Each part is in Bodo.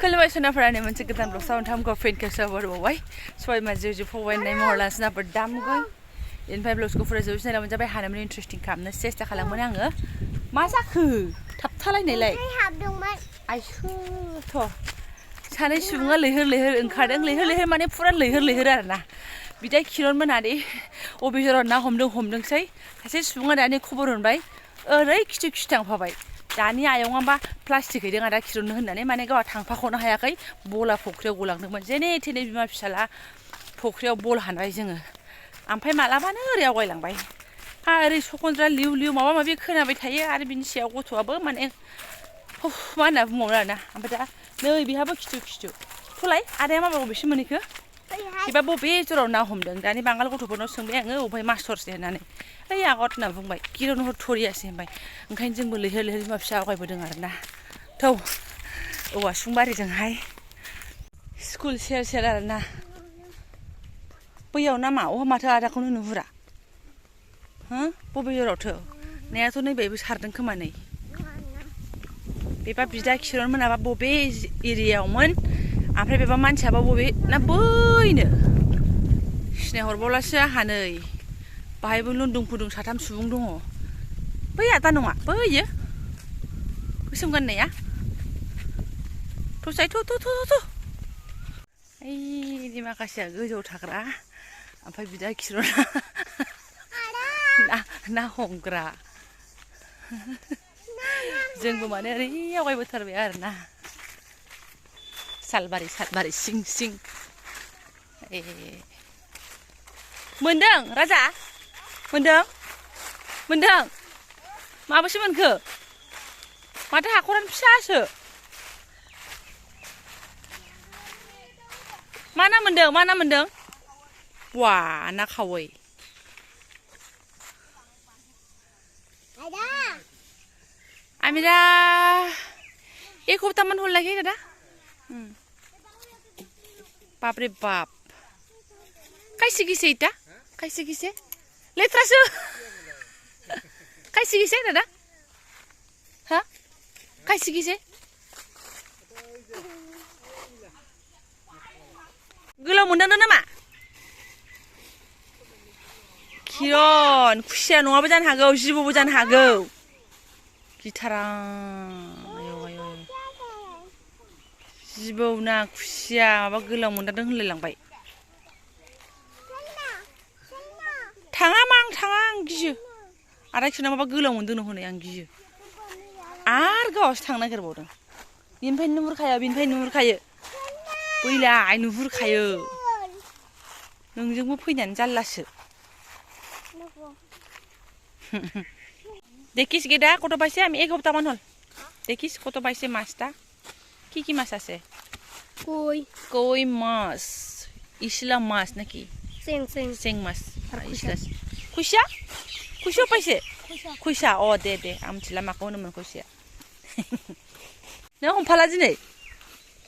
खुलुमबाय सोनाफोरानि मोनसे गोदान ब्लग साउन्ड फेन खेबसे बरबावबाय सबाय माजो फवायनाय महर लासिनाफोर दामगोन इनिफ्राय ब्लगखौ फरायजोबसिनाय मोनजाबाय हानामनि इन्ट्रेस्टिं खालामनो सेस्था खालामोन आङो मा जाखो थाबथालायनायलाय आइसोथ' सानै सुबुङा लैहोर लैहोर ओंखारदों लैहोर माने फुरा लैहोर आरोना बिदा किरण मोनादि अबे जराव ना हमदोंसै सासे सुबुङा दानि खबर हरबाय ओरै खिथु थांफाबाय दानि आयंआबा प्लास्टिक हैदों आदा किरननो होननानै माने गावहा थांफाख'नो हायाखै बला फख्रियाव गलांदोंमोन जेने थेने बिमा फिसाला फख्रियाव बल हानबाय जोङो ओमफ्राय मालाबानो ओरै आवगायलांबाय ओरै सखन्द्रा लिउ माबा माबि खोनाबाय थायो आरो बिनि सायाव गथ'आबो माने मा होनना बुंबावनो आरोना ओमफ्राय दा नै बिहाबो खिथु थलाय आदाया माबा बबेसिम मोनहैखो बिबा बबे जराव ना हमदों दानि बांगाल गथ'फोरनाव सोंबाय आङो अबेहाय मास्टरसो होननानै ओइ आगत होनना बुंबाय किरण हर थरियासै होनबाय ओंखायनो जोंबो लैहोर बिमा फिसा आवगायबोदों आरोना थौ औवासुंबारिजोंहाय स्कुल सेर आरोना बैयाव नामा अहा माथो आदाखौनो नुहुरा हो बबे जरावथो नायाथ' नैबेबो सारदों खोमा नै बेबा बिदा किरण मोनाबा बबे एरियायावमोन ओमफ्राय बेबा मानसियाबा बबे ना बैनो सिनायहरबावलासो आंहा नै बाहायबो लुन्दुं फुदुं साथाम सुबुं दङ बै आदा नङा बैयो गोसोम गाननाया थसाय थ' ओइ माखासेया गोजौआव थाग्रा ओमफ्राय बिदा किरना ना हमग्रा जोंबो माने ओरै आवगायबोथारबाय आरोना सालबारि सिं ए मोनदों राजा मोनदों माबोसो मोनखो माथो हाखरानो फिसासो मा ना मोनदों वा ना खावै आमिरा एक हप्ताहमान हरलाखै दादा बापरे बाप खायसे गिसे लेथ्रासो खायसे गिसे दादा हा खायसे गिसे गोलाव मोनदांदों नामा किरण खुसिया नङाबो जानो हागौ जिबौबो जानो हागौ गिथारां आयौ जिबौ ना खुसिया माबा गोलाव मोनदांदों होनलायलांबाय थाङा आं गियो आदा किरना माबा गोलाव मोनदों हनै आं गियो आरो गावसो थांनो नागिरबावदों बिनिफ्राय नुहुरखायो बैलाय नुहुरखायो नोंजोंबो फैनानै जारलासो देखिस गेदा कत पाইছে আমি এক হপ্তাহমান হল দেখিস কত পাইছে মাছটা কি মাছ আছে কই মাছ ইসলা মাছ নাকি চেং মাছ ইসলা खुसिया पाइছে खुसिया अ दे आं मिथिला माखौ होनोमोन खुसिया नों हमफाला दिनै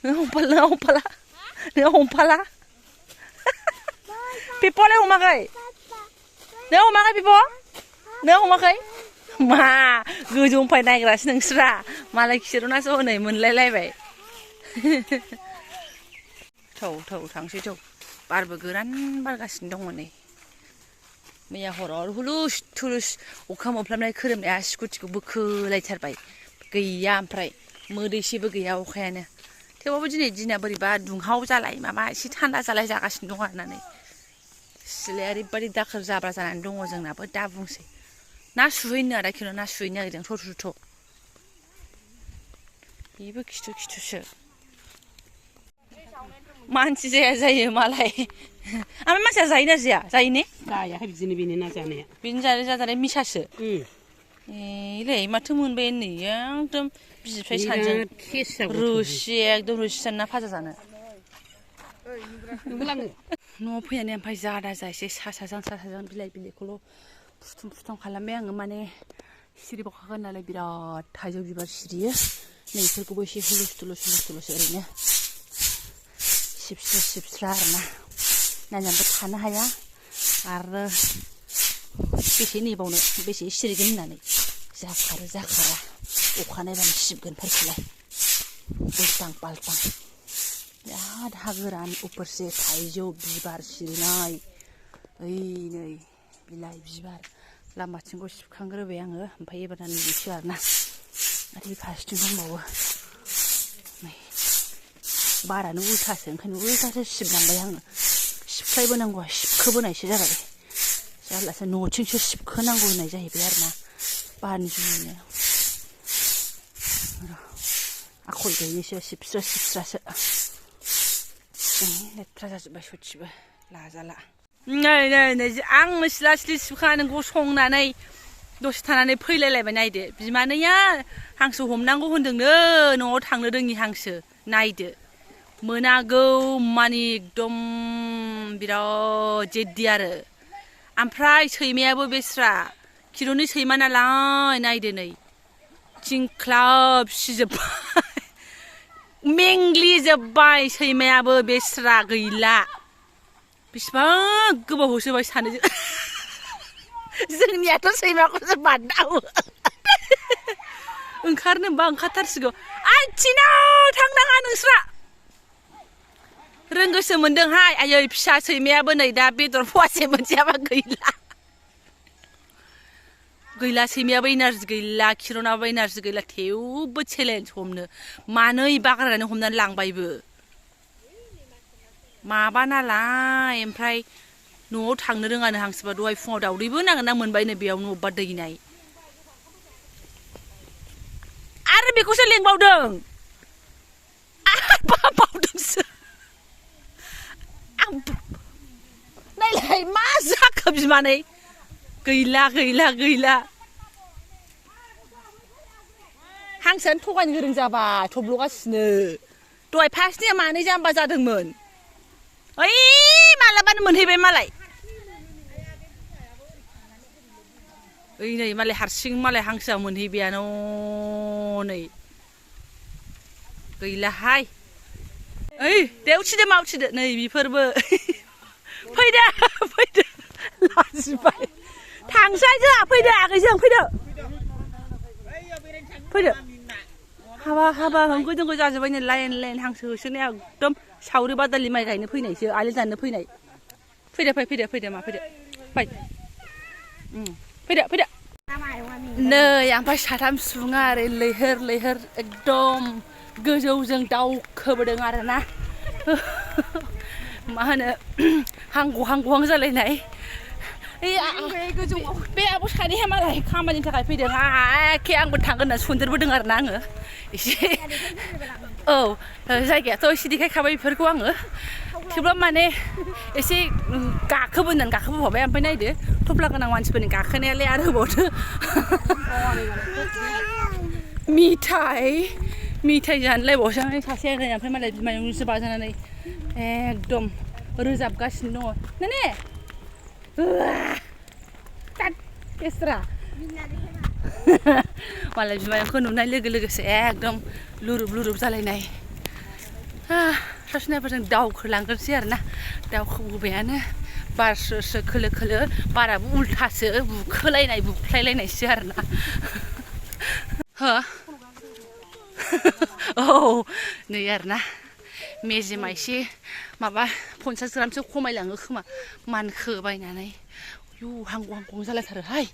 नों हमफाला पिपलाय हमाखै नों हमाखै पिप नों हमाखै मा गोजौनिफ्राय नायग्रासो नोंस्रा मालाय किरनासो हनै मोनलायलायबाय थौ थांसै थौ बारबो गोरान बारगासिनो दङ नै मैया हराव हुलुस थुलुस अखा मोफ्लामनाय खोरोमनाया स्कुटिखौ बोखोलायथारबाय गैया ओमफ्राय मोदैसेबो गैया अखायानो थेवबाबो दिनै दिना बोरैबा दुंहाव जालाय माबा एसे थान्दा जालाय जागासिनो दं आरोना नै सिलाया ओरैबायदि दाखोर जाब्रा जानानै दङ जोंनाबो दा बुंसै ना सुहैनो आदा किरण ना सुहैनो नागिरदों थ' बेबो खिथुसो मानसि जाया मालाय ओमफ्राय मानसिया जायोना जायो ने जायाहाय बिदिनो बेनो ना जानाया बिदिनो जाजानाय मिसासो एलै माथो मोनबाय नै एकदम बिफ्राय सानजों रोसि एकदम रोसिथार ना फाजा जानो न'आव फैनानै ओमफ्राय जा एसे सासाजों बिलाइखौल' फुथुम खालामबाय आङो माने सिरि बावखागोन नालाय बिराद थाइजौ बिबार सिरियो नै बेफोरखौबो एसे हुलुस ओरैनो सिबस्रा आरोना नायनानैबो थानो हाया आरो बेसे नेबावनो बेसे सिरिगोन होननानै जाखारा अखा नायबानो सिबगोनफोरखौलाय उल्टां पाल्टां बिराद हा गोरान उपरसे थाइजौ बिबार सिरिनाय ओइ नै बिलाइ बिबार लामाथिंखौ सिबखांग्रोबाय आङो ओमफ्राय एबारना नैबेसो आरोना आरो बे फारसेथिं दंबावो नै बारानो उल्थासो ओंखायनो उल्थासो सिबनांबाय आङो सिबख्लायबोनांगौआ सिबखोबोनायसो जाबाय जारलासो न'थिंसो सिबखोनांगौ होननाय जाहैबाय आरोना बारनि जुनिनो आखल गैयैसो सिबस्रो सिबस्रासो लेथ्रा जाजोब्बाय सयथिबो लाजाला नै नै नै आंनो सिला सिलि सिबखांनानै गसंनानै दसे थानानै फैलायलायबाय नायदो बिमानैया हांसो हमनांगौ होनदोंनो न'आव थांनो रोङि हांसो नायदो मोनागौ मानि एकदम बिराद जेद्दि आरो ओमफ्राय सैमायाबो बेस्रा किल'नि सैमा नालाय नायदो नै थिंख्लाब सिजोब्बाय मेंग्लिजोब्बाय सैमायाबो बेस्रा गैला बेसेबां गोबाव होसोबाय सानैजों जोंनियाथ' सैमाखौसो बादावो ओंखारनो होनबा ओंखारथारसिगौ आथिनाव थांनाङा नोंस्रा रोंगोसो मोनदोंहाय आयै फिसा सैमायाबो नै दा बेदर फवासे मोनजायाबा गैला सैमायाबो एनार्जि गैला किरनाबो एनार्जि गैला थेवबो चेलेन्ज हमनो मानै बाग्रायनानै हमनानै लांबायबो माबा नालाय ओमफ्राय न'आव थांनो रोङानो हांसोबा दहाय फुङाव दावदैबो नागिरना मोनबायनो बेयावनो अबेबा दैनाय आरो बेखौसो लेंबावदों बावदोंसो नायलाय मा जाखो बिमानै गैला हांसोआनो थगायनो गोरों जाबाय थब्ल'गासिनो दहाय फार्स्टनिया मानै जाम्बा जादोंमोन ओइ मालाबानो मोनहैबाय मालाय ओइ नै मालाय हारसिं मालाय हांसोआ मोनहैबायानो नै गैलाहाय ओइ दे उथिदो मा उथिदो नै बेफोरबो फैदो लाजिबाय थांसै जोंहा फैदो आगैजों फैदो हाबा होंगो दोंगो जाजोब्बाय नै लाइन हांसो होसोनाया एकदम सावरि बादालि माइ गायनो फैनायसो आलि दाननो फैनाय फैदो मा फैदो नै ओमफ्राय साथाम सुबुङा ओरै लैहोर एकदम गोजौजों दावखोबोदों आरोना मा होनो हांगहां जालायनाय बे आब' सानैया मालाय खामानिनि थाखाय फैदों एखे आंबो थांगोन होनना सन्देरबोदों आरोना आङो एसे औ जायगायाथ' एसे देखायखाबाय बेफोरखौ आङो थेवब्लाबो माने एसे गाखोबोफाबाय ओमफ्राय नायदो थफ्ला गोनां मानसिफोरनि गाखोनायालाय आरो होबावदो मिथाइ जानलायबावसो सासे ओमफ्राय मालाय बिमायंजोंसो बाजानानै एकदम रोजाबगासिनो दङ ने केस्रा मालाय बिमायंखौ नुनाय लोगोसे एकदम लुरुब जालायनाय सासुनाफोरजों दावखोलांग्रोसै आरोना दावखोबोबायानो बार स्रो खोलो बाराबो उल्थासो बुख्लायलायनायसो आरोना हो औ नै आरोना मेजेमा एसे माबा 50 ग्रामसो खमायलाङो खोमा मानखोबायनानै हांगहां जालायथारोहाय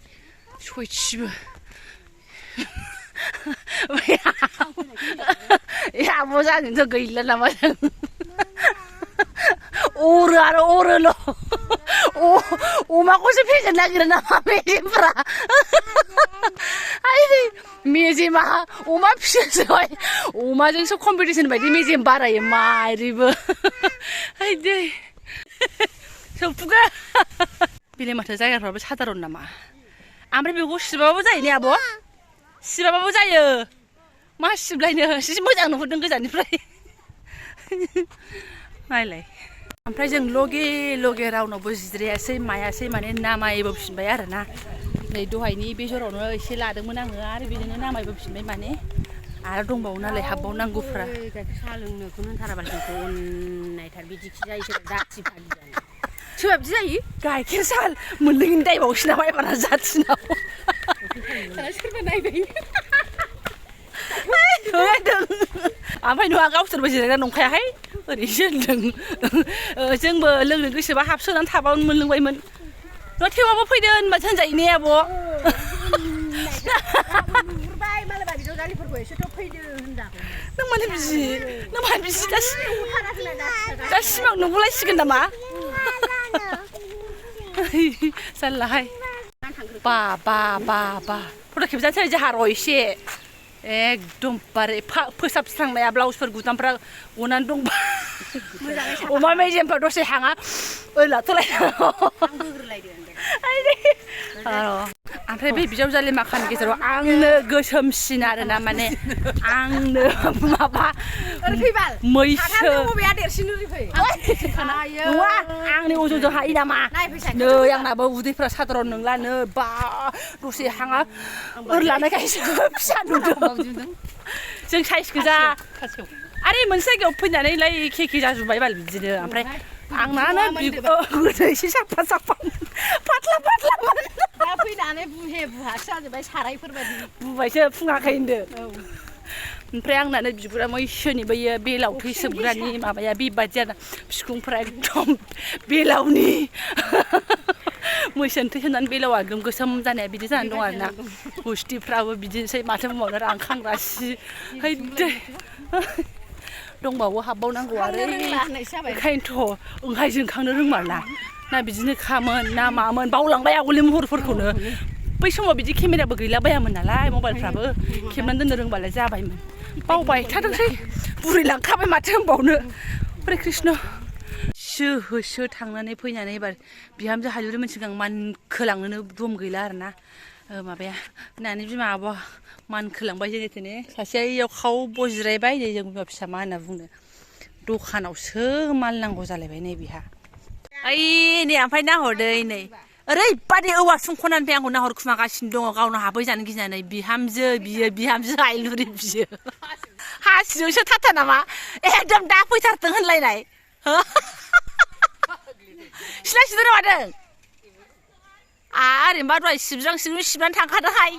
सयथिबो आब' जाजोंथ' गैला नामा जों अरोल' अमाखौसो फेजेननो नागिरो नामा मेजेमफ्रा मेजेमा अमा फिसासोहाय अमाजोंसो कम्पिटिसन बायदि मेजेम बारायो मारैबो दै सौफुगा बेलाय माथो जायगाफ्राबो साधारन नामा ओमफ्राय बेखौ सिबाबाबो जायो ने आब' सिबाबाबो जायो मा सिबलायनो एसे मोजां नुहुरदों गोजाननिफ्राय नायलाय ओमफ्राय जों लगे रावनावबो जिरायासै मायासै माने नामायबोफिनबाय आरोना नै दहायनि बे जरावनो एसे लादोंमोन आङो आरो बेजोंनो नामायबोफिनबाय माने आरो दंबावो नालाय हाबबावनांगौफ्रा साहा लोंनोखौनो होनथाराबाल जोंखौ अननायथार बिदिखि जायो दासि फालि जानो सोरबा बिदि जायो गाइखेर साहा मोनलोङैनो दायबावसै नामा एबारा जाथिनाव सोरबा नायबाय ओमफ्राय न'आ गावसोरबो जिरायना नंखायाहाय ओरैसो होनदों जोंबो लोंनो गोसोबा हाबसोनानै थाबानो मोनलोंबायमोन न' थेवबाबो फैदो होनबा होनजायो ने आब' नों मानो बिदि दा सिमां नुगुलायसिगोन नामा जारलाहाय बा फट' खेबजानोसै जोंहा र' एसे एकदमबारे फोसाबस्रांनाया ब्लाउसफोर गुदामफ्रा गनानै दंबा अमा मेजेमफ्रा दसे हाङा ओरै लाथ'लाय ओमफ्राय बे बिजावजालि माखानि गेजेराव आंनो गोसोमसिन आरोना माने आंनो माबा मैसो नङा आंनि अजनजों हायो नामा नै आंनाबो उदैफ्रा साधारन नंलानो बा दसे हाङा ओरै लानायखायसो फिसा नुदों जों साइज गोजा आरे मोनसे जायगायाव फैनानैलाय एखे जाजोब्बाय बाल बिदिनो ओमफ्राय आंनानो गोदो एसे साफा फाथलामोन दा फैनानै बुहासो जाजोब्बाय सारायफोरबायदि बुबायसो फुङाखै होनदो ओमफ्राय आंनानो बिगुरा मैसोनि बैयो बेलाव थै सोबग्रानि माबाया बेबायदि आरो बिखुंफ्रा एकदम बेलावनि मैसोनि थै सोबनानै बेलावा एकदम गोसोम जानाया बिदि जानानै दं आरोना गुस्थिफ्राबो बिदिनोसै माथो बुंबावनो रांखांग्रा सि हैदे दंबावो हाबबावनांगौ आरो ओंखायनोथ' ओंहाय जोंखांनो रोंमारला ना बिदिनो खामोन ना मामोन बावलांबाय आगोलनि महरफोरखौनो बै समाव बिदि केमेराबो गैलाबायामोन नालाय मबाइलफ्राबो खेबनानै दोननो रोंबालाय जाबायमोन बावबाय थादोंसै बुरैलांखाबाय माथो होनबावनो हरे कृष्ण होसो थांनानै फैनानै एबार बिहामजो हालुरि मोनसिगां मानखोलांनोनो दम गैला आरोना माबाया होननानै बिमा आब'आ मानखोलांबाय जेने थेने सासेया इयाव खाव बजिरायबाय नै जों बिमा फिसा मा होनना बुंनो दखानावसो माल नांगौ जालायबाय नै बिहा ओइ नै ओमफ्राय नाहरदै नै ओरैबादि औवा सुंख'नानै आंखौ नाहरखुमागासिनो दङ गावनो हाबहैजानो गिनानै बिहामजो हायलुरि बियो हासिजोंसो थाथा नामा एकदम दा फैथारथों होनलायनाय सिला सिदों मादों ओरैनोबा दहाय सिबनानै थांखादोंहाय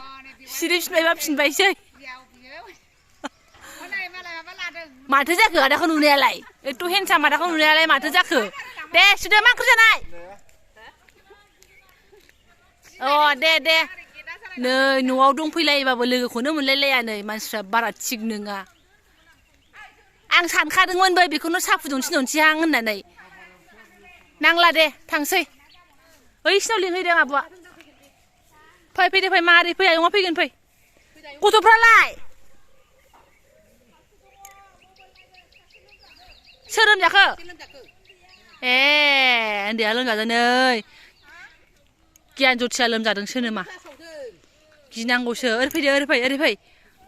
सिरिफिनबायबा फिनबायसै माथो जाखो आदाखौ नुनायालाय एथ' हेन्डसाम आदाखौ नुनायालाय माथो जाखो दे सुदो मा ओंख्रि जानाय दे नै न'आव दंफैलायोबाबो लोगोखौनो मोनलायलाया नै मानसिफ्रा बारा थिग नङा आं सानखादोंमोनबो बेखौनो साहा फुदुंथिनोसैहां होननानै नांला दे थांसै ओइसिनाव लिंहैदों आब'आ फै मारै फै आयंआ फैगोन फै गथ'फ्रालाय सोर लोमजाखो उन्दैया लोमजादों नै गियान जथिया लोमजादोंसो नामा गिनांगौसो ओरै फै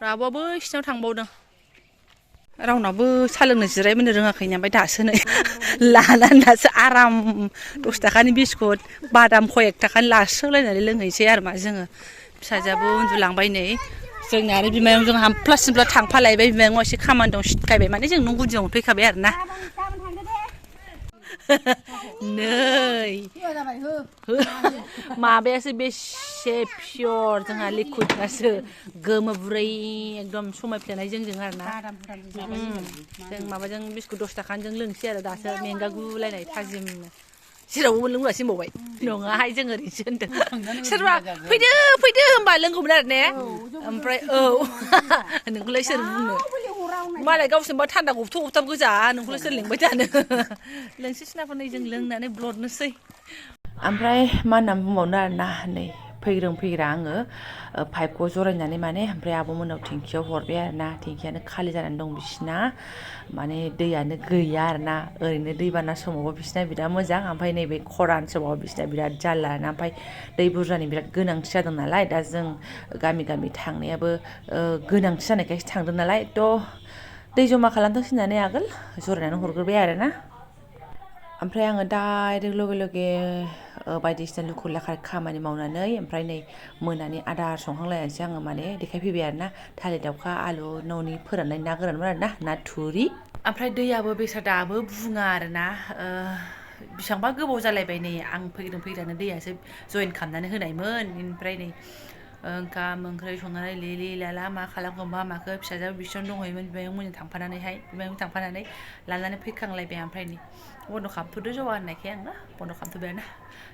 राबाबो बैसिनाव थांबावदों रावनावबो सा लोंनो जिरायबोनो रोङाखैनो ओमफ्राय दासो नै लानानै दासो आराम 10 थाखानि बिस्कुट बादाम खयेक थाखानि लासोलायनानै लोंहैसै आरो मा जोङो फिसाजोआबो उन्दुलांबाय नै जोंना आरो बिमायंजों हामफ्ला सिमफ्ला थांफालायबाय बिमायंआ एसे खामानि दं सिटखायबाय माने जों न' गुदियावनो फैखाबाय आरो ना नै माबायासो बेसे पियर जोंहा लिकुइडआसो गोमो बुरै एकदम समायफ्लेनाय जोंजों आरो ना जों माबाजों बिस्कुट 10 थाखानिजों लोंसै आरो दासो मेंगा गुलायनाय थाजिमनो जेरावबो मोनलोंगासिनो होनबावबाय नङाहाय जों ओरैसो होनदों सोरबा फैदो होनबा लोंगौमोन आरो ने ओमफ्राय नोंखौलाय सोर बुंनो मालाय गावसोरबा थान्दा गबथाब गोजा नोंखौलाय सोर लिंबाय थानो लोंसै सिनाफोर नै जों लोंनानै ब्लदनोसै ओमफ्राय मा होननानै बुंबावनो आरोना नै फैग्रा आङो पाइपखौ जरायनानै माने ओमफ्राय आब'मोनाव टेंकियाव हरबाय आरोना टेंकियानो खालि जानानै दं बिसिना माने दैयानो गैया आरोना ओरैनो दैबाना समावबो बिसिना बिराद मोजां ओमफ्राय नैबे खरान समाव बिसिना बिराद जारला आरोना ओमफ्राय दै बुरजानि बिराद गोनांथि जादों नालाय दा जों गामि थांनायाबो गोनांथि जानायखायसो थांदों नालाय थ' दै जमा खालामथोंसै होननानै आगोल जरायनानै हरग्रोबाय आरोना ओमफ्राय आङो डाइरेक्ट लगे बायदिसिना लुखुर लाखार खामानि मावनानै ओमफ्राय नै मोनानि आदार संखांलायनानैसो आङो माने देखायफैबाय आरोना थालिर दाउखा आलु न'नि फोराननाय ना गोरानमोन आरोना ना थुरि ओमफ्राय दैयाबो बेसादाबो बुङा आरोना बेसेबांबा गोबाव जालायबाय नै आं फैग्रानो दैयासो जइन खालामनानै होनायमोन ओमफ्राय नै ओंखाम ओंख्रि संनानै लिलि लाला मा खालामखो मा माखो फिसाजोआबो बिसिनाव दंहैयोमोन बिमायंमोनजों थांफानानै लानानै फैखांलायबाय ओमफ्राय नै बन्द' खालामथ'दो जौआ होननायखाय आङो बन्द' खालामथ'बायानो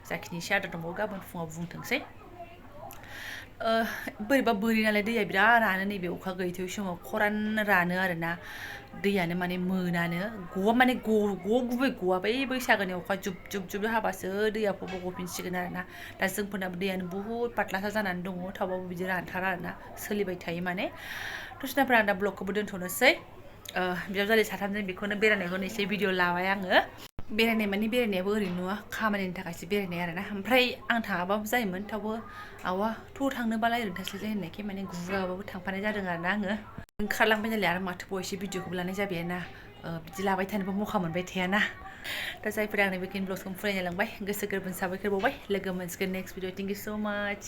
जाखिनि एसे आद्रा दंबावो गाबोन फुङाव बुंथोंसै बोरैबा बोरि नालाय दैया बिराद रानो नैबे अखा गैथ'यै समाव खरान रानो आरोना दैयानो माने मोनानो गवा माने गुबै गवा बै बैसागोनि अखा जुब जुब जुब हाबासो दैया गफिनसिगोन आरोना दा जोंफोरनाबो दैयानो बुहुत पातलासा जानानै दङ थेवबाबो बिदि रानथारा आरोना सोलिबाय थायो माने थ' सिनाफोरा आं दा ब्लगखौबो दोनथ'नोसै बिजावजालि साथामजों बेखौनो बेरायनायखौनो एसे भिडिअ लाबाय आङो बेरायनाय माने बेरायनायाबो ओरैनो नङा खामानिनि थाखायसो बेरायनाय आरोना ओमफ्राय आं थाङाबाबो जायोमोन थेवबो आवा थ' थांनोबालाय ओरैनो थास्लायस्लाय होननायखाय माने गुराबाबो थांफानाय जादों आरोना आङो ओंखारलांबाय नालाय आरो माथो बयसे भिडिअखौबो लानाय जाबायना बिदि लाबाय थानोबो मखा मोनबाय थायाना दा जायफोरा आंनि बेखिनि ब्लगखौ फरायनो लांबाय गोसो गोरबोनि साबायखर बावबाय लोगो मोनसिगोन नेक्स्ट भिडिअ थेंक इउ स' माच